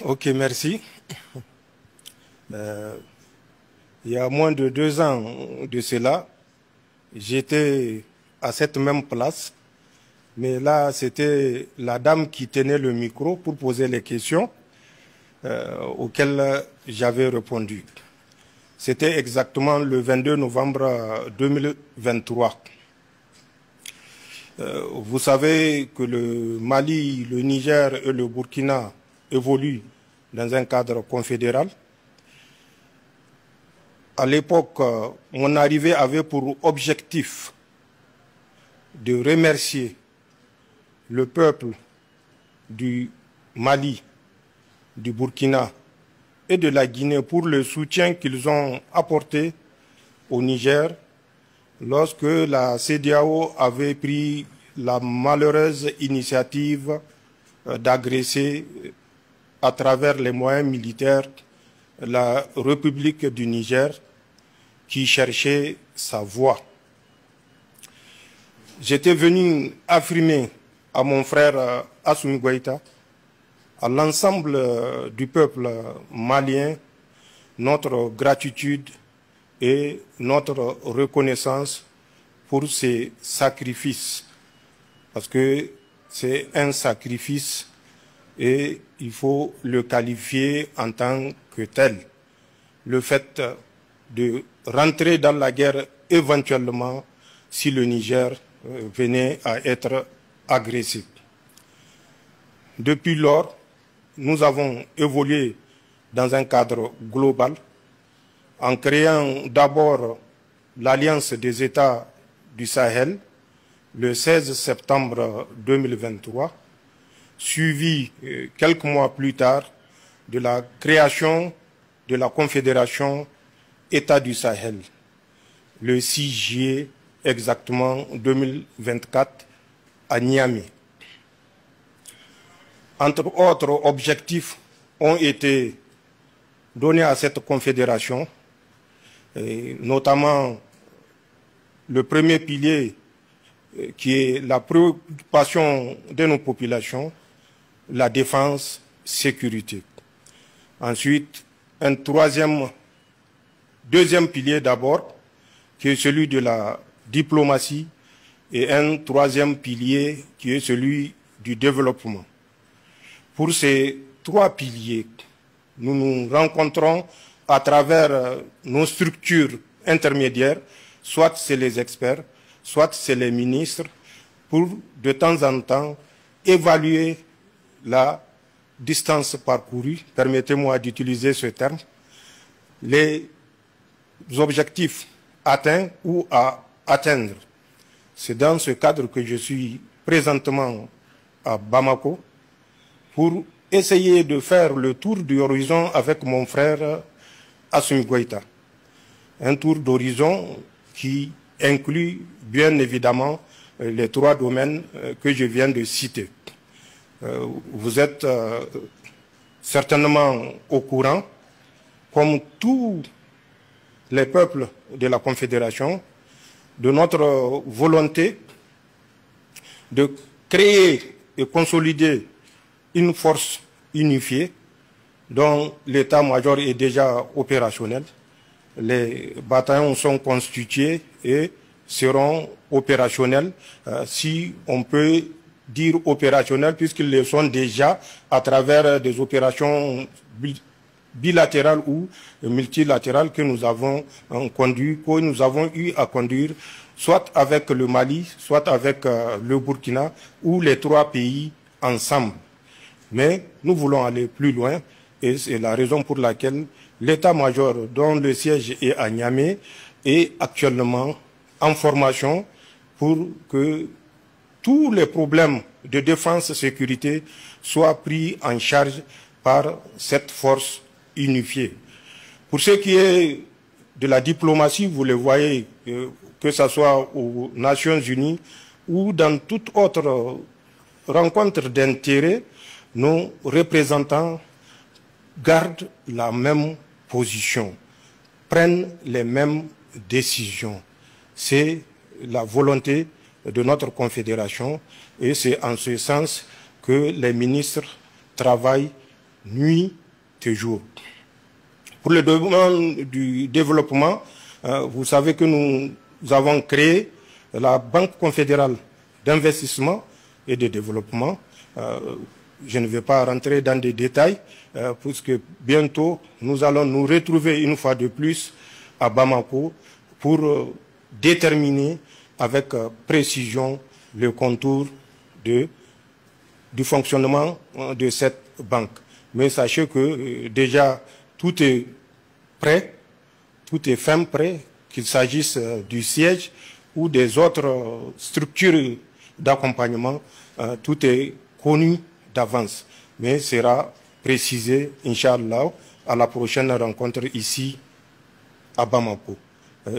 Ok, merci. Il y a moins de 2 ans de cela, j'étais à cette même place, mais là, c'était la dame qui tenait le micro pour poser les questions auxquelles j'avais répondu. C'était exactement le 22 novembre 2023. Vous savez que le Mali, le Niger et le Burkina évoluent dans un cadre confédéral. À l'époque, mon arrivée avait pour objectif de remercier le peuple du Mali, du Burkina et de la Guinée pour le soutien qu'ils ont apporté au Niger lorsque la CEDEAO avait pris la malheureuse initiative d'agresser à travers les moyens militaires la République du Niger qui cherchait sa voie. J'étais venu affirmer à mon frère Assimi Goïta, à l'ensemble du peuple malien, notre gratitude et notre reconnaissance pour ces sacrifices. Parce que c'est un sacrifice et il faut le qualifier en tant que tel. Le fait de rentrer dans la guerre éventuellement si le Niger venait à être agressé. Depuis lors, nous avons évolué dans un cadre global en créant d'abord l'Alliance des États du Sahel le 16 septembre 2023, suivi quelques mois plus tard de la création de la Confédération États du Sahel, le 6 juillet exactement 2024 à Niamey. Entre autres objectifs ont été donnés à cette confédération, et notamment le premier pilier qui est la préoccupation de nos populations, la défense, sécurité. Ensuite, un deuxième pilier d'abord, qui est celui de la diplomatie, et un troisième pilier qui est celui du développement. Pour ces 3 piliers, nous nous rencontrons à travers nos structures intermédiaires, soit c'est les experts, soit c'est les ministres, pour de temps en temps évaluer la distance parcourue, permettez-moi d'utiliser ce terme, les objectifs atteints ou à atteindre. C'est dans ce cadre que je suis présentement à Bamako pour essayer de faire le tour de l'horizon avec mon frère Assimi Goïta. Un tour d'horizon qui inclut bien évidemment les 3 domaines que je viens de citer. Vous êtes certainement au courant, comme tous les peuples de la Confédération, de notre volonté de créer et consolider une force unifiée dont l'état-major est déjà opérationnel. Les bataillons sont constitués et seront opérationnels, si on peut dire opérationnels, puisqu'ils le sont déjà à travers des opérations bilatérales ou multilatérales que nous avons conduit, que nous avons eu à conduire, soit avec le Mali, soit avec le Burkina, ou les 3 pays ensemble. Mais nous voulons aller plus loin, et c'est la raison pour laquelle l'état-major, dont le siège est à Niamey, est actuellement en formation pour que tous les problèmes de défense et sécurité soient pris en charge par cette force unifiée. Pour ce qui est de la diplomatie, vous le voyez, que ce soit aux Nations Unies ou dans toute autre rencontre d'intérêt, nos représentants gardent la même position, prennent les mêmes décisions. C'est la volonté de notre confédération et c'est en ce sens que les ministres travaillent nuit et jour. Pour le domaine du développement, vous savez que nous avons créé la Banque confédérale d'investissement et de développement. Je ne vais pas rentrer dans des détails, puisque bientôt nous allons nous retrouver une fois de plus à Bamako pour déterminer avec précision le contour du fonctionnement de cette banque. Mais sachez que déjà tout est prêt, tout est fin prêt, qu'il s'agisse du siège ou des autres structures d'accompagnement, tout est connu d'avance, mais sera précisé, Inch'Allah, à la prochaine rencontre ici à Bamako.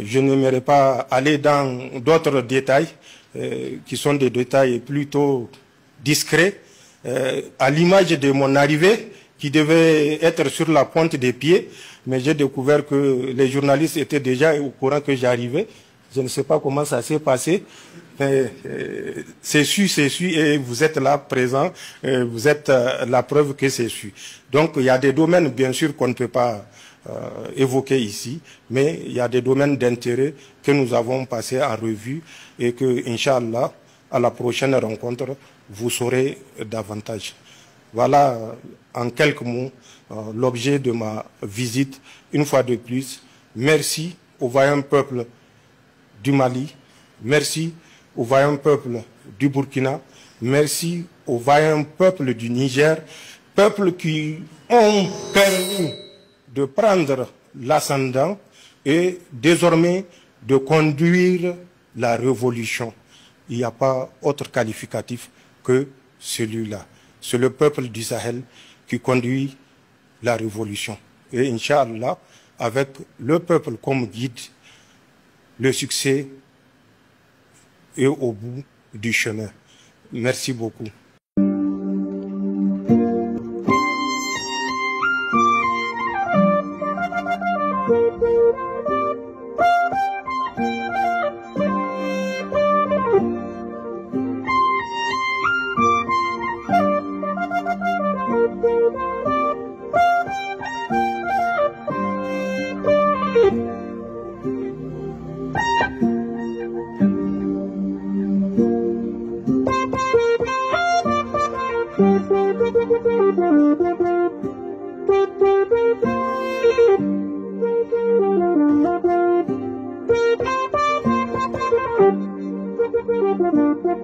Je n'aimerais pas aller dans d'autres détails, qui sont des détails plutôt discrets, à l'image de mon arrivée, qui devait être sur la pointe des pieds, mais j'ai découvert que les journalistes étaient déjà au courant que j'arrivais. Je ne sais pas comment ça s'est passé, mais c'est su, et vous êtes là présent, vous êtes la preuve que c'est su. Donc il y a des domaines, bien sûr, qu'on ne peut pas évoquer ici, mais il y a des domaines d'intérêt que nous avons passés en revue et que, Inch'Allah, à la prochaine rencontre, vous saurez davantage. Voilà, en quelques mots, l'objet de ma visite. Une fois de plus, merci au vaillant peuple du Mali, merci au vaillant peuple du Burkina, merci au vaillant peuple du Niger, peuples qui ont permis de prendre l'ascendant et désormais de conduire la révolution. Il n'y a pas autre qualificatif que celui-là. C'est le peuple du Sahel qui conduit la révolution. Et Inch'Allah, avec le peuple comme guide, le succès est au bout du chemin. Merci beaucoup.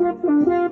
Thank you.